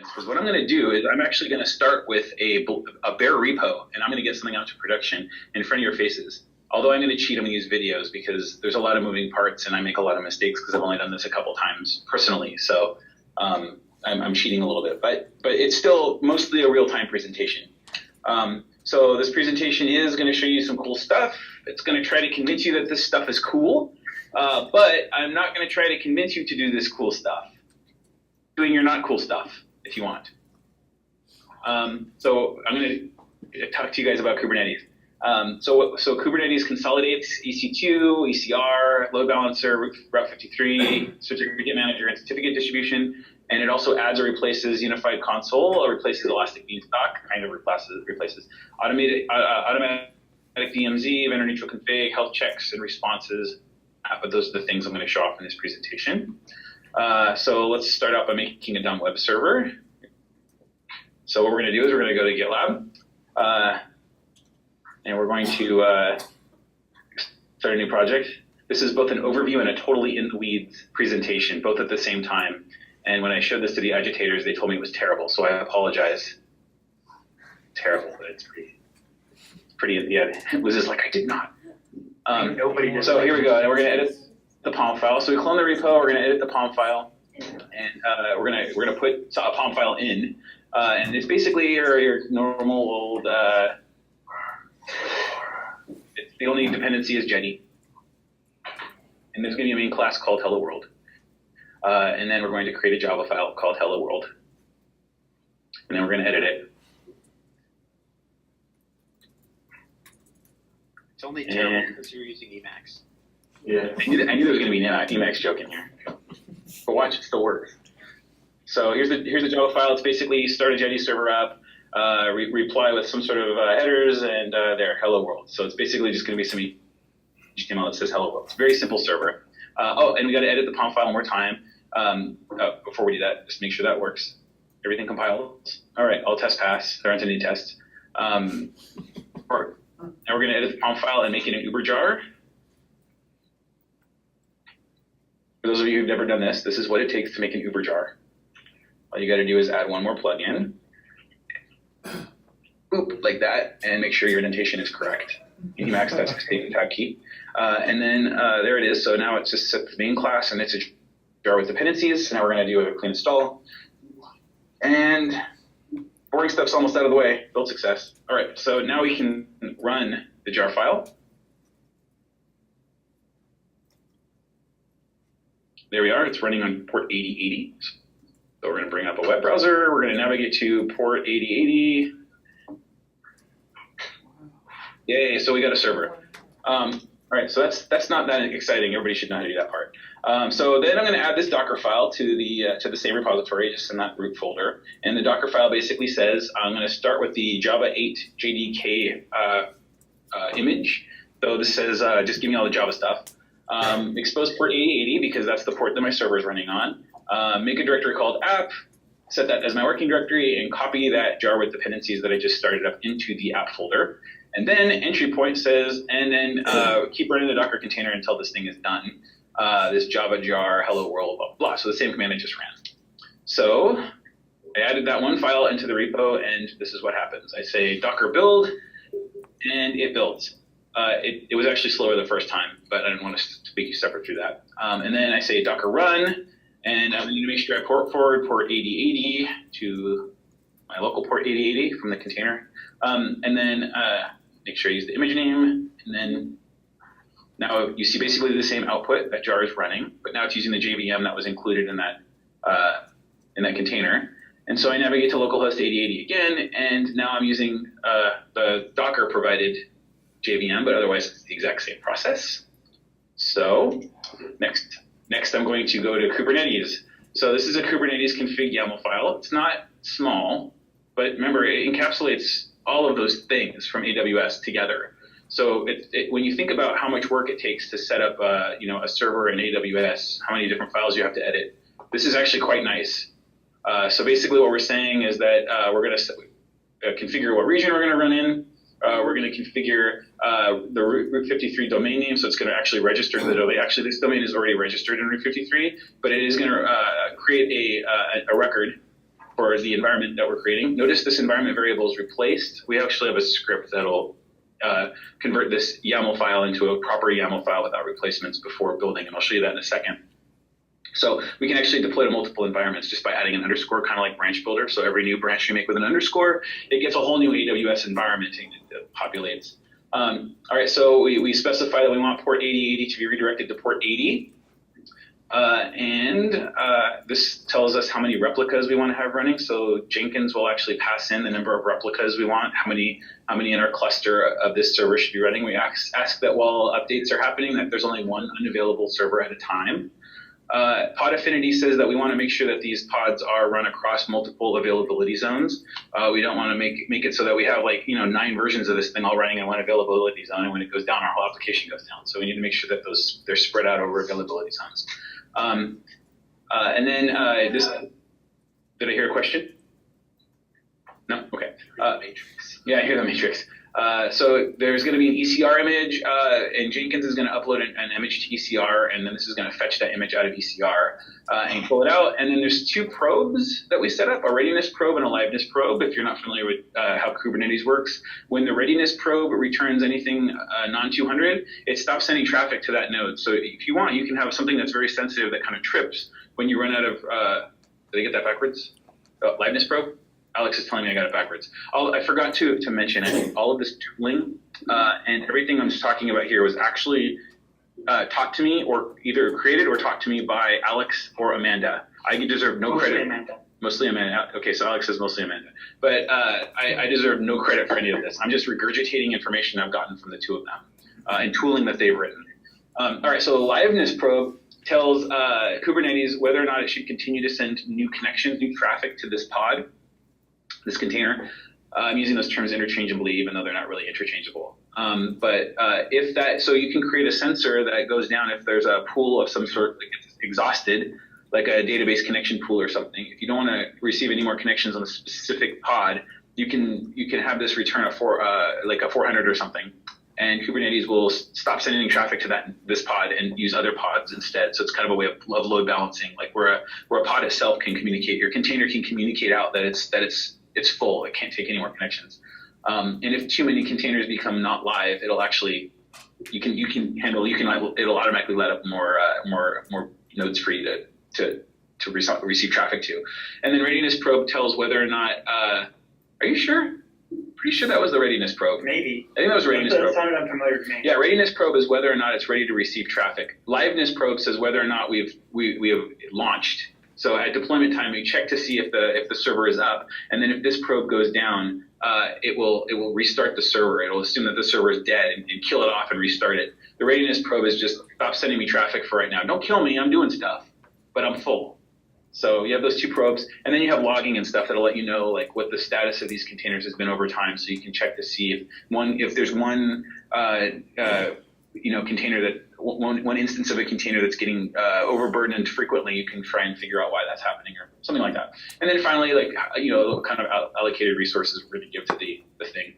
is, because what I'm going to do is I'm actually going to start with a bare repo, and I'm going to get something out to production in front of your faces. Although I'm going to cheat, I'm going to use videos because there's a lot of moving parts and I make a lot of mistakes because I've only done this a couple times personally. So I'm cheating a little bit, but it's still mostly a real-time presentation. So this presentation is going to show you some cool stuff. It's going to try to convince you that this stuff is cool, but I'm not going to try to convince you to do this cool stuff. Doing your not cool stuff if you want. So I'm going to talk to you guys about Kubernetes. So Kubernetes consolidates EC2, ECR, load balancer, Route 53, certificate manager, and certificate distribution. And it also adds or replaces unified console, or replaces Elastic Beanstalk, kind of replaces automatic DMZ, vendor neutral config, health checks, and responses. But those are the things I'm going to show off in this presentation. So let's start out by making a dumb web server. So what we're going to do is we're going to go to GitLab. And we're going to start a new project. This is both an overview and a totally in the weeds presentation, both at the same time. And when I showed this to the agitators, they told me it was terrible. So I apologize. Terrible, but it's pretty, yeah, it was just like, I did not. So here we go, and we're gonna edit the POM file. So we clone the repo, we're gonna edit the POM file, and we're gonna put a POM file in. And it's basically your normal old, the only dependency is Jetty. And there's going to be a main class called Hello World. And then we're going to create a Java file called Hello World. And then we're going to edit it. It's only terrible because you're using Emacs. Yeah, I knew there was going to be an Emacs joke in here. But watch, it still works. So here's the Java file. It's basically start a Jetty server up, reply with some sort of headers, and there, hello world. So it's basically just going to be some HTML that says hello world. It's a very simple server. Oh, and we got to edit the POM file one more time. Before we do that, just make sure that works. Everything compiles. All right, all tests pass. There aren't any tests. Now we're going to edit the POM file and make it an Uber jar. For those of you who've never done this, this is what it takes to make an Uber jar. All you got to do is add one more plugin. Boop, like that, and make sure your indentation is correct. Emacs, that's a tab key. And then there it is. So now it's just set the main class, and it's a jar with dependencies. So now we're going to do a clean install. And boring stuff's almost out of the way. Build success. All right, so now we can run the jar file. There we are. It's running on port 8080. So we're going to bring up a web browser. We're going to navigate to port 8080. Yay, so we got a server. All right, so that's not that exciting. Everybody should know how to do that part. So then I'm going to add this Docker file to the same repository, just in that root folder. And the Docker file basically says I'm going to start with the Java 8 JDK image. So this says just give me all the Java stuff. Expose port 8080 because that's the port that my server is running on. Make a directory called app, set that as my working directory, and copy that jar with dependencies that I just started up into the app folder. And then entry point says, and then keep running the Docker container until this thing is done. This Java jar, hello world, blah, blah. So the same command I just ran. So I added that one file into the repo, and this is what happens. I say Docker build, and it builds. It was actually slower the first time, but I didn't want to speak you separate through that. And then I say Docker run, and I need to make sure I port forward port 8080 to my local port 8080 from the container. And then make sure I use the image name, and then now you see basically the same output. That jar is running, but now it's using the JVM that was included in that container. And so I navigate to localhost 8080 again, and now I'm using the Docker provided JVM, but otherwise it's the exact same process. So next I'm going to go to Kubernetes. So this is a Kubernetes config YAML file. It's not small, but remember it encapsulates all of those things from AWS together. So when you think about how much work it takes to set up a server in AWS, how many different files you have to edit, this is actually quite nice. So basically what we're saying is that we're going to configure what region we're going to run in. We're going to configure the Route 53 domain name, so it's going to actually register the domain. Actually, this domain is already registered in Route 53, but it is going to create a record for the environment that we're creating. Notice this environment variable is replaced. We actually have a script that'll convert this YAML file into a proper YAML file without replacements before building, and I'll show you that in a second. So we can actually deploy to multiple environments just by adding an underscore, kind of like branch builder. So every new branch we make with an underscore, it gets a whole new AWS environment that populates. All right, so we specify that we want port 8080 to be redirected to port 80. This tells us how many replicas we want to have running. So Jenkins will actually pass in the number of replicas we want, how many in our cluster of this server should be running. We ask that while updates are happening, that there's only one unavailable server at a time. Pod affinity says that we want to make sure that these pods are run across multiple availability zones. We don't want to make it so that we have 9 versions of this thing all running in one availability zone, and when it goes down, our whole application goes down. So we need to make sure that they're spread out over availability zones. Did I hear a question? No? Okay. Yeah, I hear the matrix. So there's going to be an ECR image, and Jenkins is going to upload an image to ECR, and then this is going to fetch that image out of ECR and pull it out. And then there's 2 probes that we set up, a readiness probe and a liveness probe, if you're not familiar with how Kubernetes works. When the readiness probe returns anything non-200, it stops sending traffic to that node. So if you want, you can have something that's very sensitive that kind of trips when you run out of, did I get that backwards? Oh, liveness probe? Alex is telling me I got it backwards. I forgot to mention, I think all of this tooling and everything I'm just talking about here was actually taught to me, or either created or taught to me by Alex or Amanda. I deserve no credit. Mostly Amanda. Okay, so Alex says mostly Amanda. But I deserve no credit for any of this. I'm just regurgitating information I've gotten from the 2 of them and tooling that they've written. All right, so the liveness probe tells Kubernetes whether or not it should continue to send new connections, new traffic to this pod, this container. I'm using those terms interchangeably, even though they're not really interchangeable. So you can create a sensor that goes down if there's a pool of some sort that gets exhausted, like a database connection pool or something. If you don't want to receive any more connections on a specific pod, you can have this return a 400 or something, and Kubernetes will stop sending traffic to this pod and use other pods instead. So it's kind of a way of load balancing, like where a pod itself can communicate. Your container can communicate out that it's full. It can't take any more connections. And if too many containers become not live, it'll actually it'll automatically let up more nodes for you to receive traffic to. And then readiness probe tells whether or not. Are you sure? Pretty sure that was the readiness probe. Maybe. I think that was readiness probe. That sounded unfamiliar to me. Yeah, readiness probe is whether or not it's ready to receive traffic. Liveness probe says whether or not we have launched. So at deployment time, we check to see if the server is up, and then if this probe goes down, it will restart the server. It will assume that the server is dead and kill it off and restart it. The readiness probe is just stop sending me traffic for right now. Don't kill me. I'm doing stuff, but I'm full. So you have those 2 probes, and then you have logging and stuff that'll let you know what the status of these containers has been over time. So you can check to see if there's one container that one instance of a container that's getting overburdened frequently. You can try and figure out why that's happening or something like that. And then finally, kind of allocated resources we're going to give to the thing.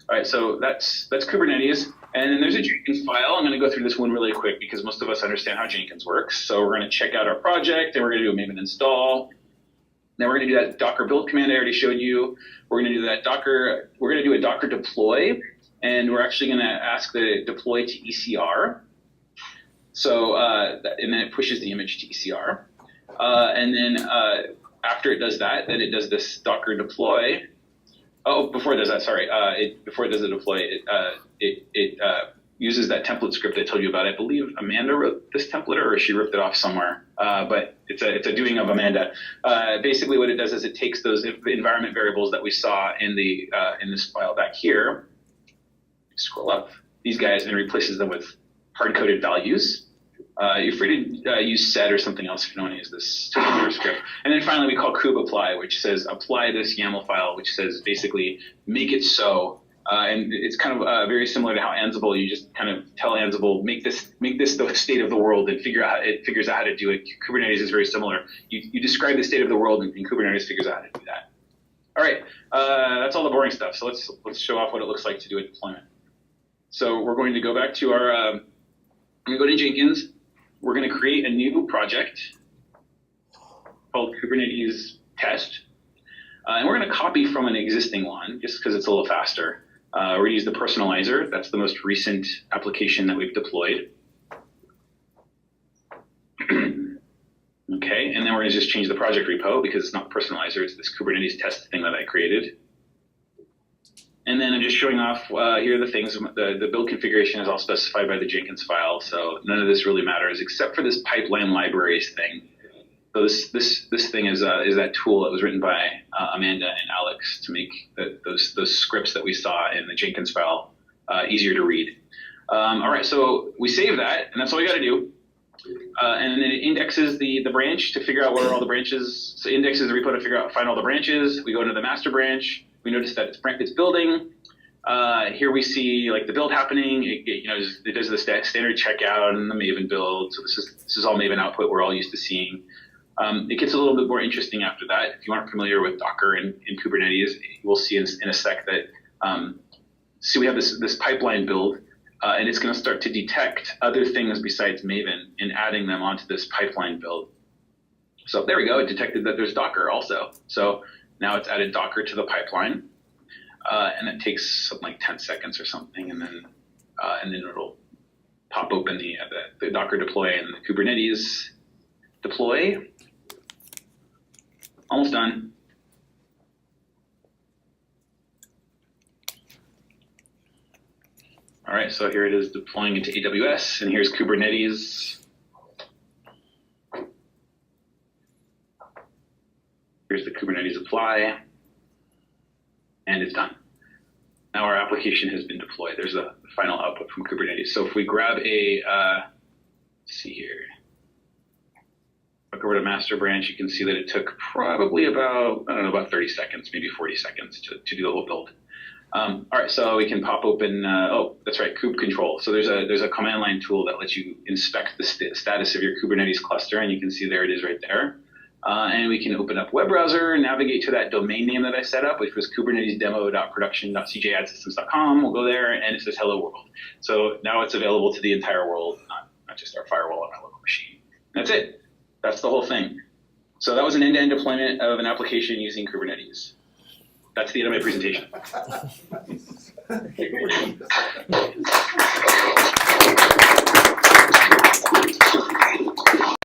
All right, so that's Kubernetes. And then there's a Jenkins file. I'm going to go through this one really quick because most of us understand how Jenkins works. So we're going to check out our project, and we're going to do a maven install. Then we're going to do that Docker build command I already showed you. We're going to do that Docker. We're going to do a Docker deploy, and we're actually going to ask the deploy to ECR. So and then it pushes the image to ECR. And then after it does that, then it does this Docker deploy. Oh, before it does that, sorry. Before it does the deploy, it uses that template script I told you about. I believe Amanda wrote this template, or she ripped it off somewhere. But it's a doing of Amanda. Basically, what it does is it takes those environment variables that we saw in this file back here. Scroll up these guys and replaces them with hard-coded values. You're free to use set or something else if you don't want to use this particular script. And then finally, we call kube apply, which says apply this YAML file, which says basically make it so. And it's kind of very similar to how Ansible, you just kind of tell Ansible, make this the state of the world, and it figures out how to do it. Kubernetes is very similar. You describe the state of the world, and Kubernetes figures out how to do that. All right, that's all the boring stuff. So let's show off what it looks like to do a deployment. So we're going to go back to our, I'm going to go to Jenkins. We're going to create a new project called Kubernetes test. And we're going to copy from an existing one just because it's a little faster. We're going to use the personalizer. That's the most recent application that we've deployed. Okay, and then we're going to just change the project repo because it's not the personalizer, it's this Kubernetes test thing that I created. And then I'm just showing off, here are the things, the build configuration is all specified by the Jenkins file, so none of this really matters except for this pipeline libraries thing. So this thing is that tool that was written by Amanda and Alex to make those scripts that we saw in the Jenkins file easier to read. All right, so we save that, and that's all we got to do. And then it indexes the branch to figure out where all the branches. So indexes the repo to find all the branches. We go into the master branch. We notice that it's building. Here we see like the build happening. It does the standard checkout and the Maven build. So this is all Maven output we're all used to seeing. It gets a little bit more interesting after that. If you aren't familiar with Docker and Kubernetes, we'll see in a sec that see we have this pipeline build. And it's going to start to detect other things besides Maven and adding them onto this pipeline build. So there we go. It detected that there's Docker also. So now it's added Docker to the pipeline, and it takes something like 10 seconds or something, and then it'll pop open the Docker deploy and the Kubernetes deploy. Almost done. All right, so here it is deploying into AWS, and here's Kubernetes. Here's the Kubernetes apply, and it's done. Now our application has been deployed. There's the final output from Kubernetes. So if we grab let's see here, look over to master branch, you can see that it took probably about 30 seconds, maybe 40 seconds to do the whole build. All right, so we can pop open, that's right, kube control. So there's a command line tool that lets you inspect the status of your Kubernetes cluster, and you can see there it is right there. And we can open up web browser, navigate to that domain name that I set up, which was kubernetesdemo.production.cjadsystems.com. We'll go there, and it says hello world. So now it's available to the entire world, not just our firewall on our local machine. That's it. That's the whole thing. So that was an end-to-end deployment of an application using Kubernetes. That's the end of my presentation.